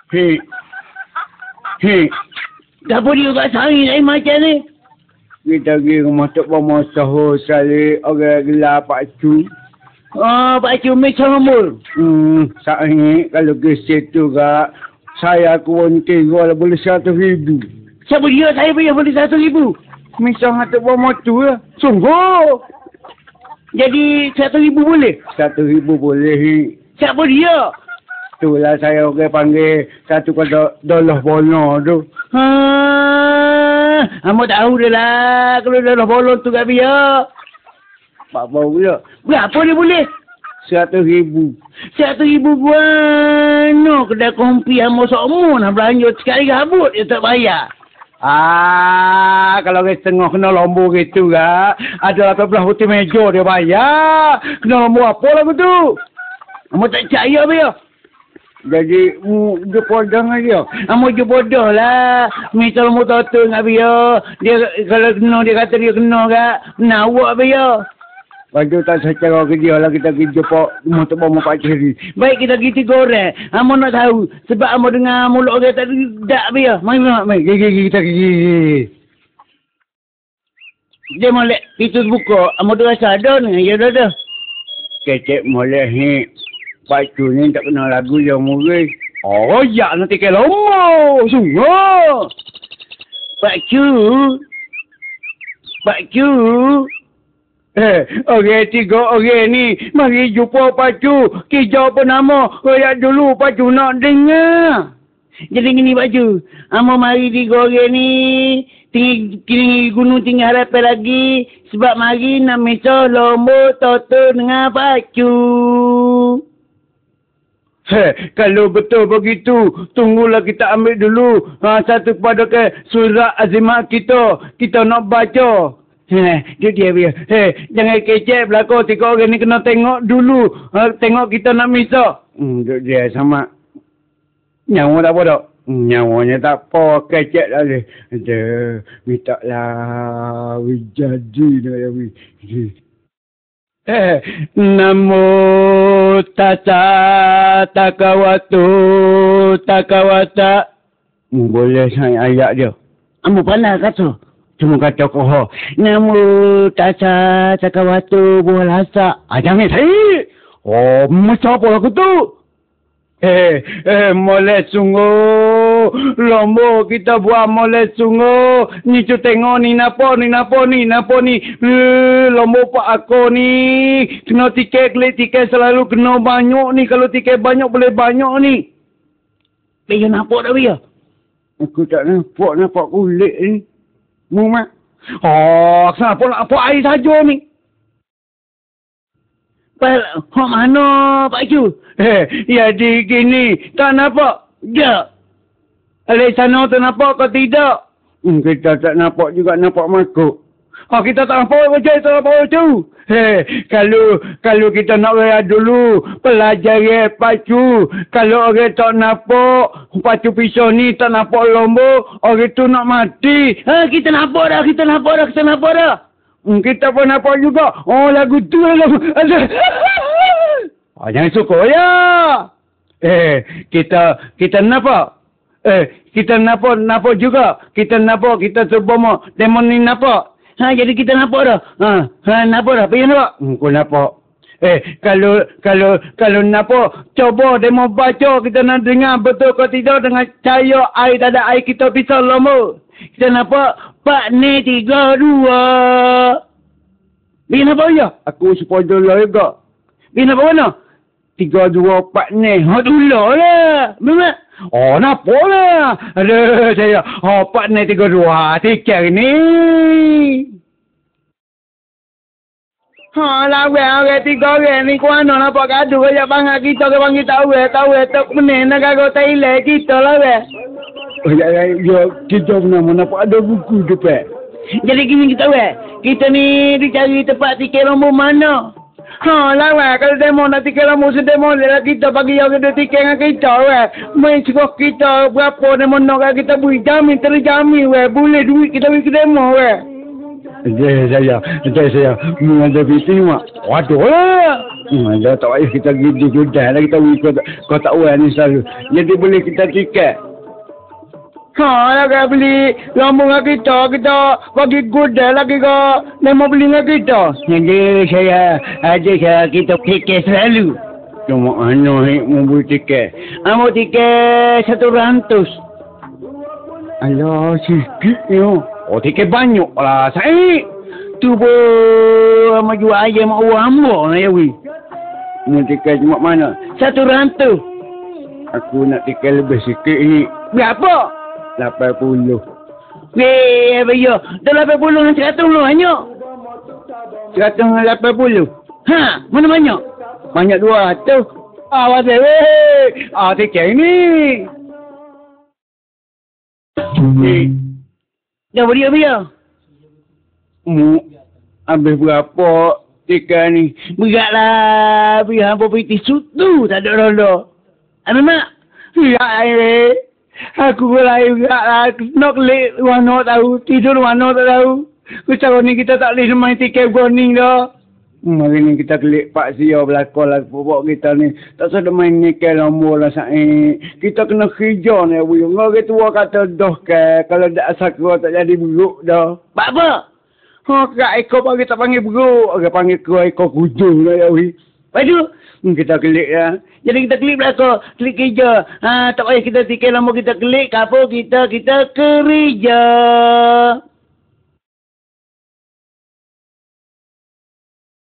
Hei. Hei. Apa dia kat sari lain macam ni? Kita pergi rumah Tok Bomo sahur sekali. Orang gelar Pak Cu. Oh, Pak Cu macam rambut. Saat ni kalau ke situ kak, saya pun kira boleh 100,000. Siapa dia? Saya boleh 100,000. Misal Tok Bomo tu lah. Sungguh. Jadi 100,000 boleh? 100,000 boleh. Siapa dia? Itulah saya orang panggil satu kata dolah bono tu. Amo tahu dah lah kalau dah bolong tu kat dia. Pak bau dia. Berapa dia boleh? 100,000. 100,000 buano kedai kompi amo sokmo nak belanja sekali gabut dia tak bayar. Kalau ke setengah kena lombo gitu kak. Ada 18 putih meja dia bayar. Kena lombo apa lagu tu? Amo tak percaya dia. Jadi, dia podang aja. Amo je bodoh lah. Misal mu tahu dengan dia. Dia kalau kena dia kata dia kena kak. Nawak dia. Lepas tak secara ke dia lah kita pergi jumpa motor bomba Pak Ceri. Baik kita pergi 3 orang. Amo nak tahu. Sebab amo dengar mulut orang tak dia. Mari. Kita pergi. Dia molek pintu buka. Amo tu rasa ada ni. Ya dah. Kecek molek ni. Pak Cu ni tak kenal lagu yang murah. Oh ya nanti ke lama. Sungguh. Pak Cu. Orang 3 orang ni. Mari jumpa Pak Cu. Kita apa nama? Royak dulu Pak Cu nak dengar. Jadi gini Pak Cu. Amo mari 3 orang ni. Tinggi gunung tinggi harapan lagi. Sebab mari nak misal lomba toto dengan Pak Cu. Kalau betul begitu, tunggulah kita ambil dulu satu kepada ke surat azimat kita. Kita nak baca. Dia. Jangan kecek belakang 3 orang ni kena tengok dulu. Tengok kita nak misal. Dia sama. Nyawa tak apa tak? Nyawanya tak apa. Kecek lah dia. Minta lah. Jadi dah. Namo tassa takawata. Boleh saya ayat dia. Amo pandai kata. Cuma kata koho. Namo tassa takawata buhalasa. Jangan saya. Macam apa aku tu? Molek sungguh. Lombo kita buat molek sungguh. Ni tu tengok ni napa ni. Lombo pak aku ni. Kena tiket selalu kena banyak ni. Kalau tiket banyak boleh banyak ni. Dia nampak tak dia? Aku tak nampak kulit ni. Mumak. Kenapa nampak air saja ni? Hak mana Pak Cu? Jadi gini. Tak nampak? Ya. Alih sana tak nampak kau tidak? Kita tak nampak juga nampak makuk. Kita tak nampak macam itu. Tak nampak tu. Kalau kita nak raya dulu. Pelajari Pak Cu. Kalau orang tak nampak. Pak Cu pisau ni tak nampak lombo. Orang tu nak mati. Kita nampak dah. Kita pun nampak juga. Lagu tu lah. Jangan suka ya. Kita nampak. Kita nampak juga. Kita nampak. Kita cuba demon ni nampak. Jadi kita nampak dah. Nampak dah. Pergi nampak? Aku nampak. Kalau nampak. Cuba demo baca. Kita nak dengar betul ke tidak. Dengan cahaya air. Tak ada air kita pisau lomba. Kita nampak. Pak ni 3, 2. Pergi nampak je? Aku sepuluh lah juga. Pergi nampak mana? 3, 2, 4 ni. Dulu lah. Memang. Nampak lah. Aduh, saya. 4 ni 3, 2. Tiket ni. Lawan orang 3 orang ni. Kuana nampak gaduh. Kaya bangat kita ke panggil tahu. Tak pening nak kagak Thailand kita lah. Kita pernah nampak ada buku depan. Jadi gini kita kita ni dicari tempat tiket lomba mana? Lawan kalau demo nak tiket lomba sedemo lah kita bagi yang ada tiket dengan kita main cukup kita berapa demo nak kita beri jamin terjamin boleh duit kita beri ke demo saya menghadapi semua. Waduh lah. Dah tak payah kita pergi judan lah. Kita pergi kau tak uan ni selalu. Jadi boleh kita tiket. Lah kan beli lambung dengan kita bagi gudang lagi ke. Dia mau beli dengan kita. Jadi saya kita tiket selalu. Cuma mau beli tiket. Amo tiket 100. Alah, sikit ni. Oh, tiket banyak lah. Saya. Tu pun amo jual ayam orang hamba nak ya wi. Mau tiket cuma mana? 100. Aku nak tiket lebih sikit ni. Berapa? 80. Weh, bayar. Dah 80 dengan 100 lu banyak. 180. Ha, mana banyak? Banyak 200. Awas weh. Tiket ni. Dah bayar. Habis berapa tiket ni? Beratlah. Biar hampa pergi sutu. Tak ada rolo. Habis mak? Ya, aku berlari beratlah. Nak kelik warna tahu. Tidur warna tak tahu. Sekarang ni kita tak boleh main tiket warning dah. Hari ni kita kelik Pak Sia belakang lah. Bawa kita ni. Tak sedang main nikel nombor lah sa'i. Kita kena kerja ni. Orang tua kata dah ke. Kalau tak sakra tak jadi buruk dah. Pak apa? Kak ekor pagi tak panggil buruk. Orang panggil kau ekor kujung lah ya. Padu. Kita klik lah. Jadi kita klik belakang. Klik kerja. Tak payah kita tiket nombor kita klik. Kapur kita kerja.